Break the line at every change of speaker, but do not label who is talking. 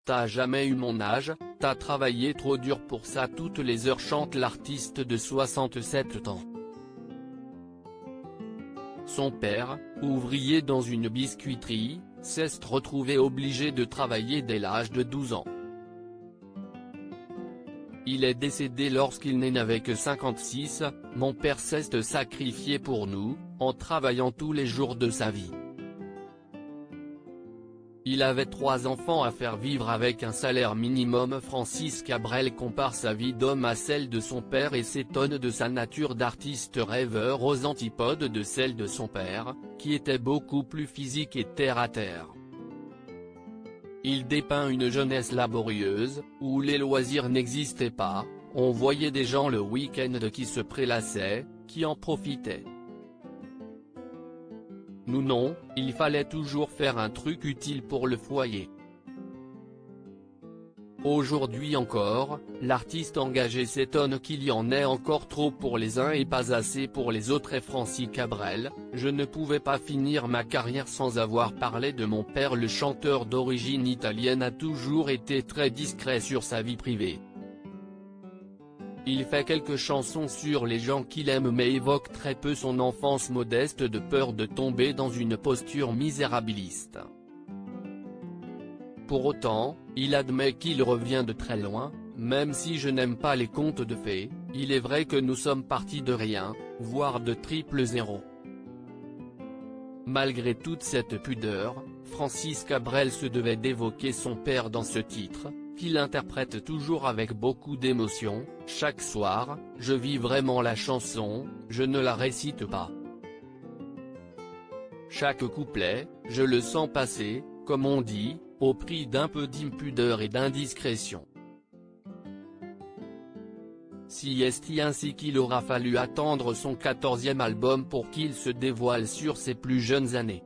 T'as jamais eu mon âge, t'as travaillé trop dur pour ça toutes les heures, chante l'artiste de 67 ans. Son père, ouvrier dans une biscuiterie, s'est retrouvé obligé de travailler dès l'âge de 12 ans. Il est décédé lorsqu'il n'avait que 56, mon père s'est sacrifié pour nous, en travaillant tous les jours de sa vie. Il avait 3 enfants à faire vivre avec un salaire minimum. Francis Cabrel compare sa vie d'homme à celle de son père et s'étonne de sa nature d'artiste rêveur aux antipodes de celle de son père, qui était beaucoup plus physique et terre à terre. Il dépeint une jeunesse laborieuse, où les loisirs n'existaient pas, on voyait des gens le week-end qui se prélassaient, qui en profitaient. Nous non, il fallait toujours faire un truc utile pour le foyer. Aujourd'hui encore, l'artiste engagé s'étonne qu'il y en ait encore trop pour les uns et pas assez pour les autres. Et Francis Cabrel, je ne pouvais pas finir ma carrière sans avoir parlé de mon père. Le chanteur d'origine italienne a toujours été très discret sur sa vie privée. Il fait quelques chansons sur les gens qu'il aime mais évoque très peu son enfance modeste de peur de tomber dans une posture misérabiliste. Pour autant, il admet qu'il revient de très loin, même si je n'aime pas les contes de fées, il est vrai que nous sommes partis de rien, voire de triple zéro. Malgré toute cette pudeur, Francis Cabrel se devait d'évoquer son père dans ce titre, qu'il interprète toujours avec beaucoup d'émotion. Chaque soir, je vis vraiment la chanson, je ne la récite pas. Chaque couplet, je le sens passer, comme on dit, au prix d'un peu d'impudeur et d'indiscrétion. Si est ainsi qu'il aura fallu attendre son 14e album pour qu'il se dévoile sur ses plus jeunes années.